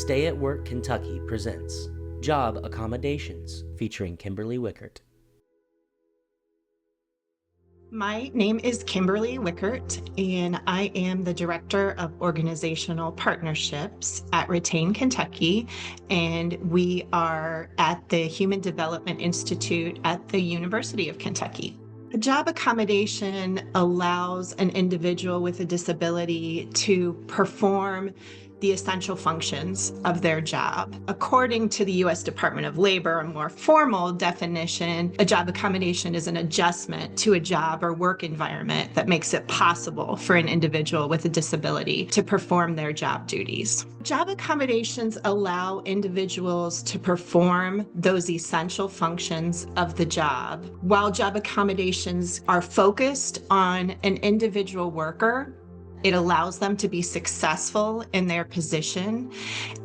Stay at Work Kentucky presents Job Accommodations featuring Kimberly Wickert. My name is Kimberly Wickert, and I am the Director of Organizational Partnerships at Retain Kentucky, and we are at the Human Development Institute at the University of Kentucky. A job accommodation allows an individual with a disability to perform the essential functions of their job. According to the U.S. Department of Labor, a more formal definition, a job accommodation is an adjustment to a job or work environment that makes it possible for an individual with a disability to perform their job duties. Job accommodations allow individuals to perform those essential functions of the job. While job accommodations are focused on an individual worker, it allows them to be successful in their position.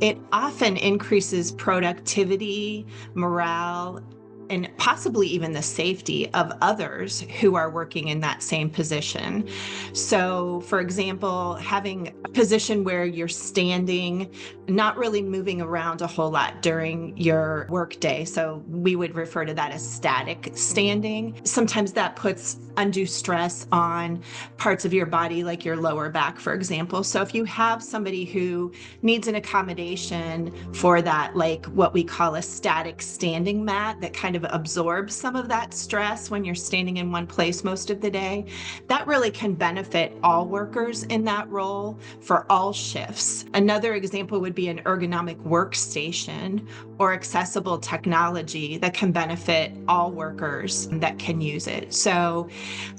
It often increases productivity, morale, and possibly even the safety of others who are working in that same position. So, for example, having a position where you're standing, not really moving around a whole lot during your workday. So we would refer to that as static standing. Sometimes that puts undue stress on parts of your body, like your lower back, for example. So if you have somebody who needs an accommodation for that, like what we call a static standing mat that kind of absorbs some of that stress when you're standing in one place most of the day, that really can benefit all workers in that role for all shifts. Another example would be an ergonomic workstation or accessible technology that can benefit all workers that can use it. So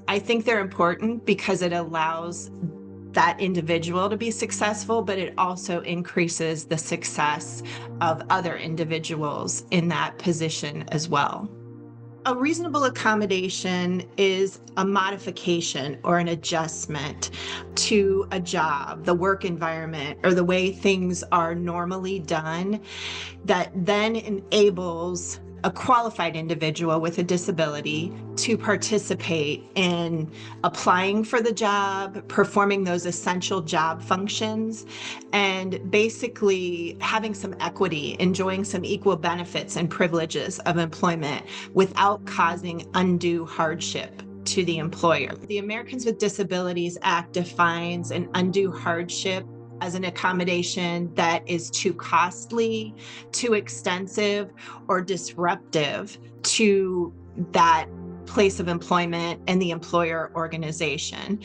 I think they're important because it allows that individual to be successful, but it also increases the success of other individuals in that position as well. A reasonable accommodation is a modification or an adjustment to a job, the work environment, or the way things are normally done that then enables a qualified individual with a disability to participate in applying for the job, performing those essential job functions, and basically having some equity, enjoying some equal benefits and privileges of employment without causing undue hardship to the employer. The Americans with Disabilities Act defines an undue hardship as an accommodation that is too costly, too extensive, or disruptive to that place of employment and the employer organization.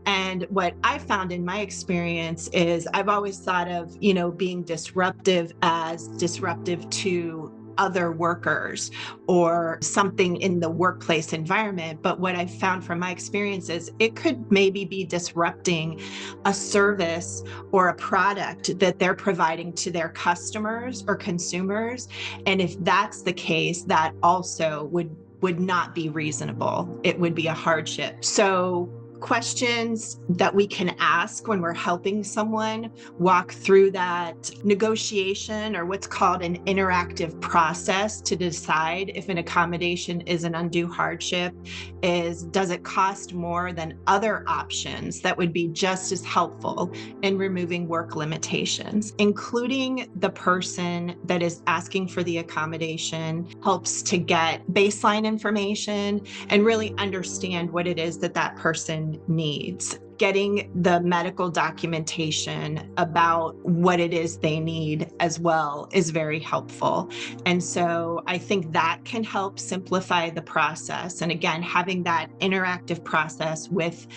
And what I found in my experience is I've always thought of, being disruptive as disruptive to other workers or something in the workplace environment. But what I've found from my experience is it could maybe be disrupting a service or a product that they're providing to their customers or consumers. And if that's the case, that also would not be reasonable. It would be a hardship. So questions that we can ask when we're helping someone walk through that negotiation or what's called an interactive process to decide if an accommodation is an undue hardship is, does it cost more than other options that would be just as helpful in removing work limitations? Including the person that is asking for the accommodation helps to get baseline information and really understand what it is that that person needs. Getting the medical documentation about what it is they need as well is very helpful. And so I think that can help simplify the process. And again, having that interactive process with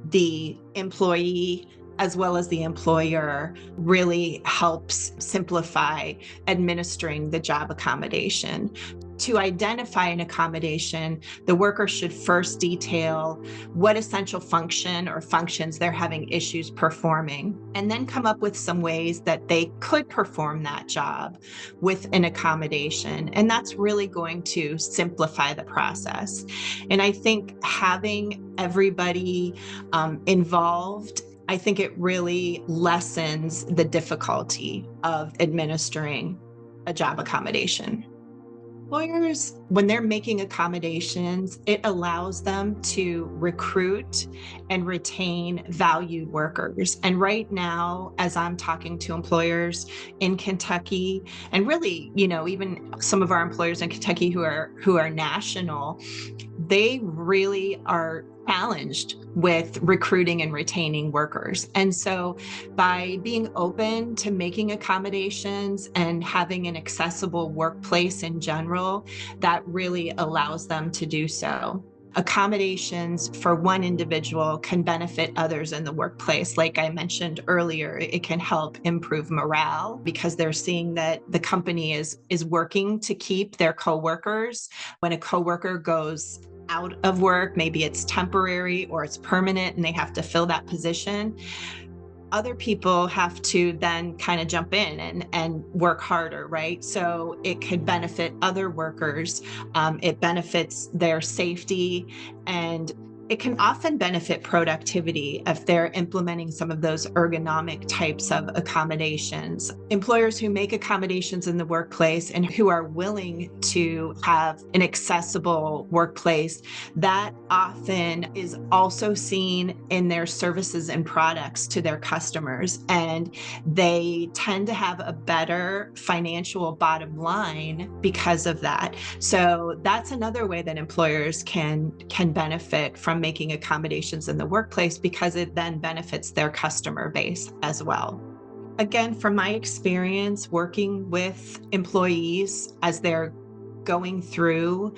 the employee as well as the employer really helps simplify administering the job accommodation. To identify an accommodation, the worker should first detail what essential function or functions they're having issues performing, and then come up with some ways that they could perform that job with an accommodation. And that's really going to simplify the process. And I think having everybody involved, I think it really lessens the difficulty of administering a job accommodation. Employers, when they're making accommodations, it allows them to recruit and retain valued workers. And right now, as I'm talking to employers in Kentucky, and really, even some of our employers in Kentucky who are national, they really are challenged with recruiting and retaining workers. And so by being open to making accommodations and having an accessible workplace in general, that really allows them to do so. Accommodations for one individual can benefit others in the workplace. Like I mentioned earlier, it can help improve morale because they're seeing that the company is working to keep their coworkers. When a coworker goes out of work, maybe it's temporary or it's permanent and they have to fill that position, other people have to then kind of jump in and work harder, right? So it could benefit other workers. It benefits their safety, and it can often benefit productivity if they're implementing some of those ergonomic types of accommodations. Employers who make accommodations in the workplace and who are willing to have an accessible workplace, that often is also seen in their services and products to their customers. And they tend to have a better financial bottom line because of that. So that's another way that employers can benefit from making accommodations in the workplace, because it then benefits their customer base as well. Again, from my experience working with employees as they're going through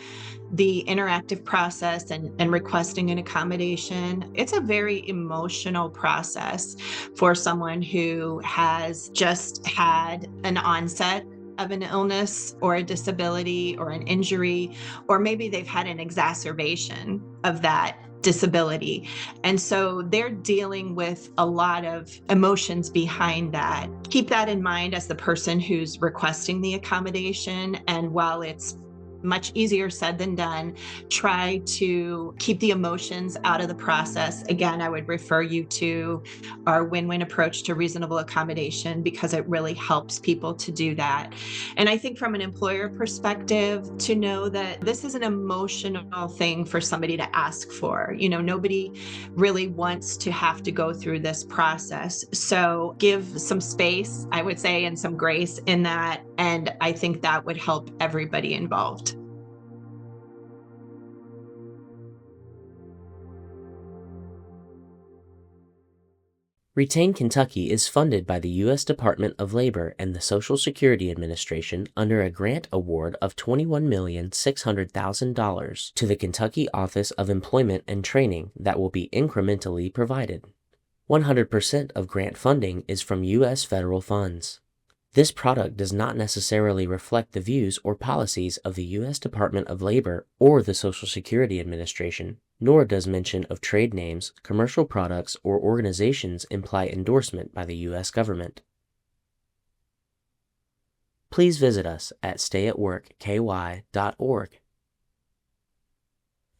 the interactive process and requesting an accommodation, it's a very emotional process for someone who has just had an onset of an illness or a disability or an injury, or maybe they've had an exacerbation of that disability. And so they're dealing with a lot of emotions behind that. Keep that in mind as the person who's requesting the accommodation. And while it's much easier said than done, try to keep the emotions out of the process. Again, I would refer you to our win-win approach to reasonable accommodation, because it really helps people to do that. And I think from an employer perspective, to know that this is an emotional thing for somebody to ask for. Nobody really wants to have to go through this process. So give some space, I would say, and some grace in that. And I think that would help everybody involved. Retain Kentucky is funded by the U.S. Department of Labor and the Social Security Administration under a grant award of $21,600,000 to the Kentucky Office of Employment and Training that will be incrementally provided. 100% of grant funding is from U.S. federal funds. This product does not necessarily reflect the views or policies of the U.S. Department of Labor or the Social Security Administration, nor does mention of trade names, commercial products, or organizations imply endorsement by the U.S. government. Please visit us at stayatwork.ky.gov